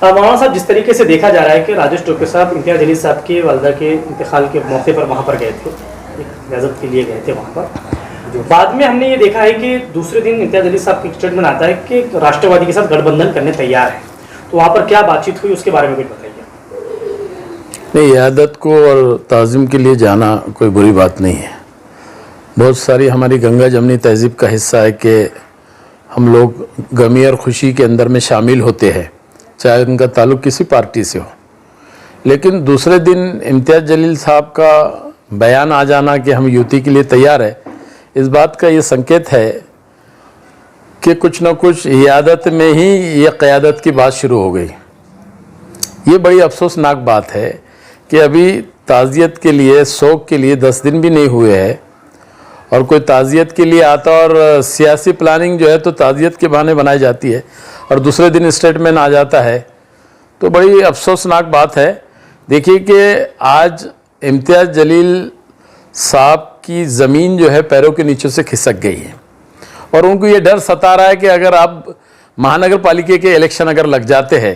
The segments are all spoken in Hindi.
मौलाना साहब, जिस तरीके से देखा जा रहा है कि राजेश टोपे साहब इम्तियाज़ जलील साहब के वालदा के इंतकाल के मौके पर वहाँ पर गए थे, एक इजाज़त के लिए गए थे वहाँ पर। बाद में हमने ये देखा है कि दूसरे दिन इम्तियाज़ जलील साहब की स्टेटमेंट आता है कि राष्ट्रवादी के साथ गठबंधन करने तैयार है। तो वहाँ पर क्या बातचीत हुई, उसके बारे में कुछ बताइए। नहीं, इयादत को और ताज़ीम के लिए जाना कोई बुरी बात नहीं है। बहुत सारी हमारी गंगा जमनी तहज़ीब का हिस्सा है कि हम लोग गमी और खुशी के अंदर में शामिल होते हैं, चाहे उनका ताल्लुक़ किसी पार्टी से हो। लेकिन दूसरे दिन इम्तियाज़ जलील साहब का बयान आ जाना कि हम युति के लिए तैयार है, इस बात का ये संकेत है कि कुछ न कुछ इयादत में ही ये क़यादत की बात शुरू हो गई। ये बड़ी अफसोसनाक बात है कि अभी ताज़ियत के लिए, शौक़ के लिए 10 दिन भी नहीं हुए हैं और कोई ताज़ियत के लिए आता, और सियासी प्लानिंग जो है तो ताज़ियत के बहाने बनाई जाती है और दूसरे दिन स्टेटमेंट आ जाता है, तो बड़ी अफसोसनाक बात है। देखिए कि आज इम्तियाज़ जलील साहब की ज़मीन जो है पैरों के नीचे से खिसक गई है और उनको ये डर सता रहा है कि अगर अब महानगर पालिका के इलेक्शन अगर लग जाते हैं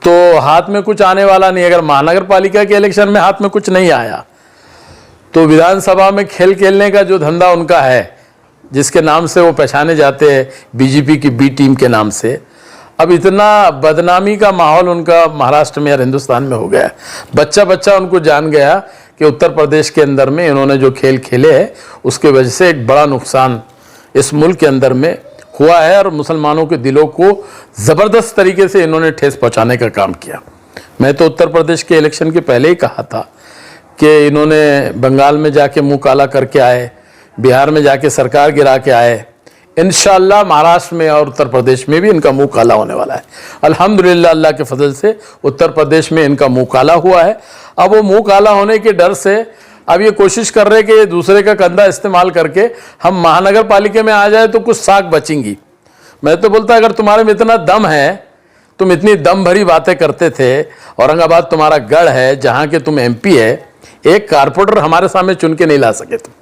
तो हाथ में कुछ आने वाला नहीं। अगर महानगर पालिका के इलेक्शन में हाथ में कुछ नहीं आया तो विधानसभा में खेल खेलने का जो धंधा उनका है, जिसके नाम से वो पहचाने जाते हैं बीजेपी की बी टीम के नाम से, अब इतना बदनामी का माहौल उनका महाराष्ट्र में और हिंदुस्तान में हो गया। बच्चा बच्चा उनको जान गया कि उत्तर प्रदेश के अंदर में इन्होंने जो खेल खेले हैं उसके वजह से एक बड़ा नुकसान इस मुल्क के अंदर में हुआ है और मुसलमानों के दिलों को ज़बरदस्त तरीके से इन्होंने ठेस पहुंचाने का काम किया। मैं तो उत्तर प्रदेश के इलेक्शन के पहले ही कहा था कि इन्होंने बंगाल में जाके मुंह काला करके आए, बिहार में जाके सरकार गिरा के आए, इंशाअल्लाह महाराष्ट्र में और उत्तर प्रदेश में भी इनका मुंह काला होने वाला है। अल्हम्दुलिल्लाह, अल्लाह के फजल से उत्तर प्रदेश में इनका मुंह काला हुआ है। अब वो मुंह काला होने के डर से अब ये कोशिश कर रहे कि दूसरे का कंधा इस्तेमाल करके हम महानगर पालिका में आ जाए तो कुछ साख बचेंगी। मैं तो बोलता अगर तुम्हारे में इतना दम है, तुम इतनी दम भरी बातें करते थे, औरंगाबाद तुम्हारा गढ़ है जहाँ के तुम MP है, एक कारपोरेटर हमारे सामने चुन के नहीं ला सके तुम,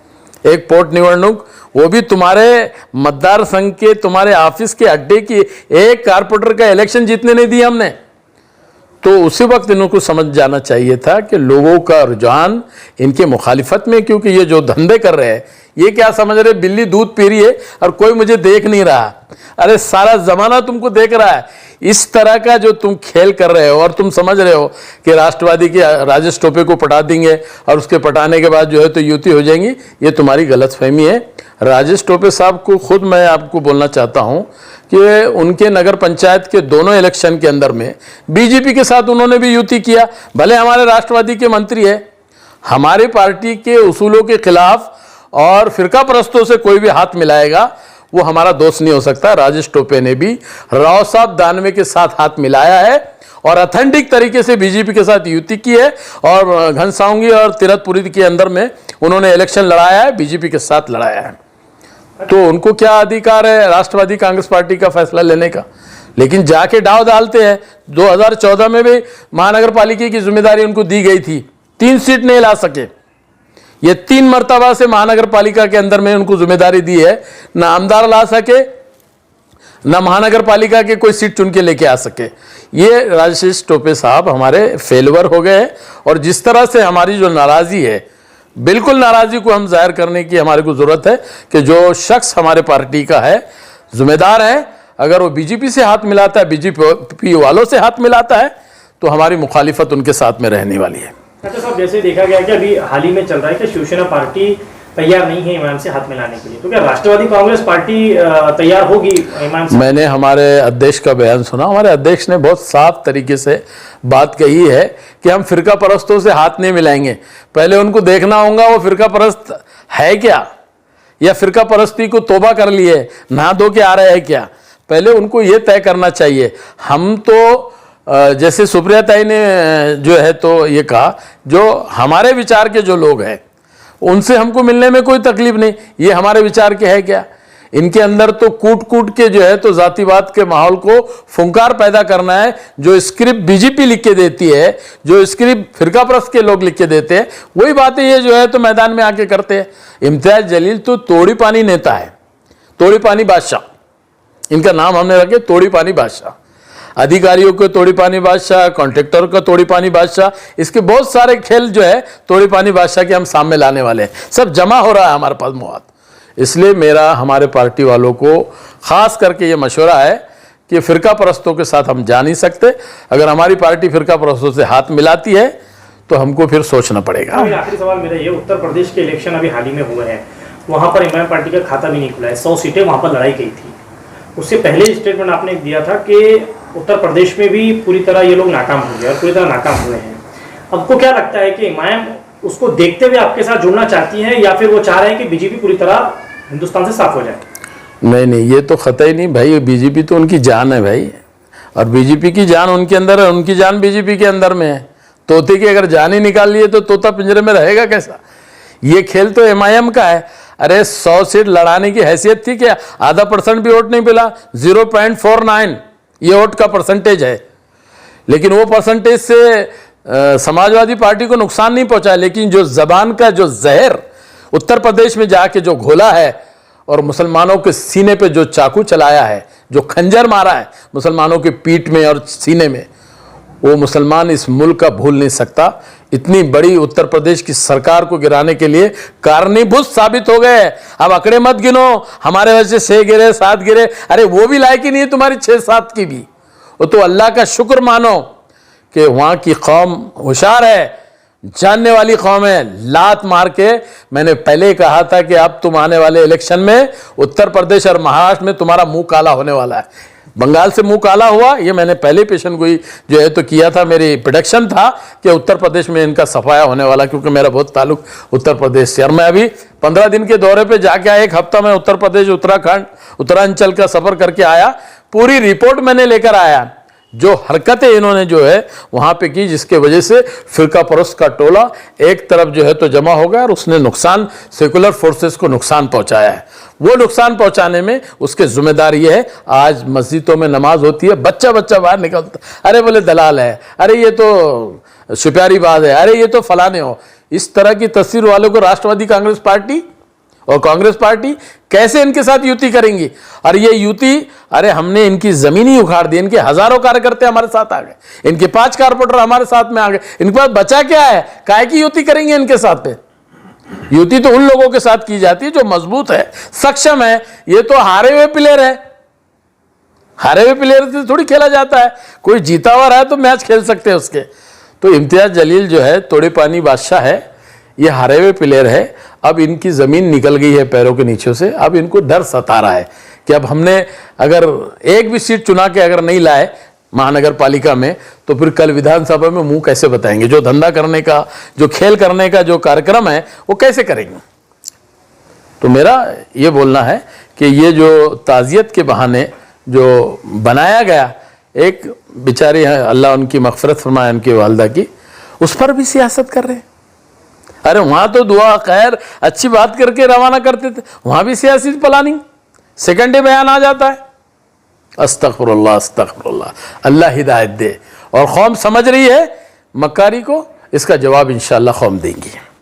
एक पोर्ट निवडणूक, वो भी तुम्हारे मतदार संघ के, तुम्हारे ऑफिस के अड्डे की एक कारपोरेटर का इलेक्शन जीतने नहीं दिया हमने। तो उसी वक्त इनको समझ जाना चाहिए था कि लोगों का रुझान इनके मुखालिफत में, क्योंकि ये जो धंधे कर रहे हैं, ये क्या समझ रहे बिल्ली दूध पी रही है और कोई मुझे देख नहीं रहा। अरे सारा जमाना तुमको देख रहा है। इस तरह का जो तुम खेल कर रहे हो और तुम समझ रहे हो कि राष्ट्रवादी के राजेश टोपे को पटा देंगे और उसके पटाने के बाद जो है तो युति हो जाएंगी, ये तुम्हारी गलतफहमी है। राजेश टोपे साहब को खुद मैं आपको बोलना चाहता हूँ कि उनके नगर पंचायत के दोनों इलेक्शन के अंदर में बीजेपी के साथ उन्होंने भी युति किया। भले हमारे राष्ट्रवादी के मंत्री है, हमारी पार्टी के उसूलों के खिलाफ और फिरका परस्तों से कोई भी हाथ मिलाएगा वो हमारा दोस्त नहीं हो सकता। राजेश टोपे ने भी राव साहब दानवे के साथ हाथ मिलाया है और ऑथेंटिक तरीके से बीजेपी के साथ युति की है और घनसावंगी और तिरथपुरी के अंदर में उन्होंने इलेक्शन लड़ाया है, बीजेपी के साथ लड़ाया है। तो उनको क्या अधिकार है राष्ट्रवादी कांग्रेस पार्टी का फैसला लेने का, लेकिन जाके दाव डालते हैं। 2014 में भी महानगर पालिका की जिम्मेदारी उनको दी गई थी, 3 सीट नहीं ला सके। ये 3 मर्तबा से महानगर पालिका के अंदर में उनको जिम्मेदारी दी है, ना आमदार ला सके, ना महानगर पालिका के कोई सीट चुन के लेके आ सके। ये राजेश टोपे साहब हमारे फेलवर हो गए और जिस तरह से हमारी जो नाराज़ी है, बिल्कुल नाराज़ी को हम जाहिर करने की हमारे को ज़रूरत है कि जो शख्स हमारे पार्टी का है, जिम्मेदार है, अगर वो बीजेपी से हाथ मिलाता है, बीजेपी वालों से हाथ मिलाता है, तो हमारी मुखालिफत उनके साथ में रहने वाली है। अच्छा साहब, जैसे देखा गया कि अभी हाल ही में चल रहा है कि शिवसेना पार्टी तैयार नहीं है इमरान से हाथ मिलाने के लिए, तो क्या राष्ट्रवादी कांग्रेस पार्टी तैयार होगी इमरान से? मैंने हमारे अध्यक्ष का बयान सुना। हमारे अध्यक्ष ने बहुत साफ तरीके से बात कही है कि हम फिरका परस्तों से हाथ नहीं मिलाएंगे। पहले उनको देखना होगा वो फिरका परस्त है क्या, या फिरका परस्ती को तोबा कर लिए नहा धो के आ रहे हैं क्या, पहले उनको ये तय करना चाहिए। हम तो जैसे सुप्रिया ताई ने जो है तो ये कहा, जो हमारे विचार के जो लोग हैं उनसे हमको मिलने में कोई तकलीफ नहीं, ये हमारे विचार के है क्या। इनके अंदर तो कूट कूट के जो है तो जातिवाद के माहौल को फुंकार पैदा करना है। जो स्क्रिप्ट बीजेपी लिख के देती है, जो स्क्रिप्ट फिरका परस्त के लोग लिख के देते हैं, वही बातें ये जो है तो मैदान में आके करते हैं। इम्तियाज जलील तो तोड़ी पानी नेता है, तोड़ी पानी बादशाह, इनका नाम हमने रखे तोड़ी पानी बादशाह। अधिकारियों को तोड़ी पानी बादशाह, कॉन्ट्रैक्टर का तोड़ी पानी बादशाह, इसके बहुत सारे खेल जो है तोड़ी पानी बादशाह के हम सामने लाने वाले हैं। सब जमा हो रहा है हमारे पास मुआद। इसलिए मेरा हमारे पार्टी वालों को खास करके ये मशवरा है कि फ़िरका परस्तों के साथ हम जा नहीं सकते। अगर हमारी पार्टी फ़िरका परस्तों से हाथ मिलाती है तो हमको फिर सोचना पड़ेगा। आखिरी सवाल मेरा ये, उत्तर प्रदेश के इलेक्शन अभी हाल ही में हुए हैं, वहाँ पर इमाम पार्टी का खाता भी नहीं खुला है, 100 सीटें वहाँ पर लड़ाई गई थी। उससे पहले स्टेटमेंट आपने दिया था कि उत्तर प्रदेश में भी पूरी तरह ये लोग नाकाम हो गए और पूरी तरह नाकाम हुए हैं। आपको क्या लगता है कि इमाम उसको देखते हुए आपके साथ जुड़ना चाहती हैं या फिर वो चाह रहे हैं कि बीजेपी पूरी तरह हिंदुस्तान से साफ हो जाए? नहीं, ये तो खतई नहीं भाई, बीजेपी तो उनकी जान है भाई, और बीजेपी की जान उनके अंदर है, उनकी जान बीजेपी के अंदर में है। तोते की अगर जान ही निकाल लिए तो तोता पिंजरे में रहेगा कैसा? ये खेल तो एमआईएम का है। अरे 100 सीट लड़ाने की हैसियत थी क्या? आधा % भी वोट नहीं मिला, 0.49 ये वोट का परसेंटेज है। लेकिन वो परसेंटेज से समाजवादी पार्टी को नुकसान नहीं पहुंचा। लेकिन जो जबान का जो जहर उत्तर प्रदेश में जाके जो घोला है और मुसलमानों के सीने पे जो चाकू चलाया है, जो खंजर मारा है मुसलमानों के पीठ में और सीने में, वो मुसलमान इस मुल्क का भूल नहीं सकता। इतनी बड़ी उत्तर प्रदेश की सरकार को गिराने के लिए कारणीभूत साबित हो गए। अब आंकड़े मत गिनो, हमारे वजह से 6 गिरे 7 गिरे, अरे वो भी लायक ही नहीं है तुम्हारी 6-7 की भी। वो तो अल्लाह का शुक्र मानो कि वहाँ की कौम होशियार है, जानने वाली कौम है। लात मार के मैंने पहले ही कहा था कि अब तुम आने वाले इलेक्शन में उत्तर प्रदेश और महाराष्ट्र में तुम्हारा मुंह काला होने वाला है। बंगाल से मुंह काला हुआ, ये मैंने पहले पेशन गोई जो है तो किया था। मेरी प्रेडिक्शन था कि उत्तर प्रदेश में इनका सफाया होने वाला, क्योंकि मेरा बहुत ताल्लुक उत्तर प्रदेश से। और मैं अभी 15 दिन के दौरे पे जाके आया, 1 हफ्ता में उत्तर प्रदेश, उत्तराखंड, उत्तरांचल का सफर करके आया। पूरी रिपोर्ट मैंने लेकर आया, जो हरकतें इन्होंने जो है वहाँ पे की, जिसके वजह से फिरका परस्त का टोला एक तरफ जो है तो जमा हो गया और उसने नुकसान, सेकुलर फोर्सेस को नुकसान पहुँचाया है। वो नुकसान पहुँचाने में उसके जिम्मेदार ये है, आज मस्जिदों में नमाज होती है, बच्चा बाहर निकलता, अरे बोले दलाल है, अरे ये तो सुप्यारी बात है, अरे ये तो फलाने हो। इस तरह की तस्वीर वालों को राष्ट्रवादी कांग्रेस पार्टी और कांग्रेस पार्टी कैसे इनके साथ युति करेंगी? और ये युति, अरे हमने इनकी जमीन ही उखाड़ दी, इनके हजारों कार्यकर्ता हमारे साथ आ गए, इनके 5 कारपोरेटर हमारे साथ में आ गए, इनके पास बचा क्या है? काहे की युति करेंगे इनके साथ पे? युति तो उन लोगों के साथ की जाती है जो मजबूत है, सक्षम है। ये तो हारे हुए प्लेयर है, हारे हुए प्लेयर से थोड़ी खेला जाता है। कोई जीता हुआ रहा तो मैच खेल सकते हैं उसके। तो इम्तियाज जलील जो है तोड़े पानी बादशाह है, ये हारे हुए प्लेयर है। अब इनकी ज़मीन निकल गई है पैरों के नीचे से। अब इनको डर सता रहा है कि अब हमने अगर एक भी सीट चुना के अगर नहीं लाए महानगर पालिका में, तो फिर कल विधानसभा में मुंह कैसे बताएंगे? जो धंधा करने का, जो खेल करने का जो कार्यक्रम है, वो कैसे करेंगे? तो मेरा ये बोलना है कि ये जो ताज़ियत के बहाने जो बनाया गया, एक बेचारी है, अल्लाह उनकी मग़फ़िरत फरमाए उनकी वालदा की, उस पर भी सियासत कर रहे हैं। अरे वहाँ तो दुआ खैर अच्छी बात करके रवाना करते थे, वहाँ भी सियासी प्लानिंग, सेकंड डे बयान आ जाता है। अस्तग़फिरुल्लाह अस्तग़फिरुल्लाह। अल्लाह हिदायत दे। और कौम समझ रही है मक्कारी को, इसका जवाब इंशाअल्लाह कौम देंगी।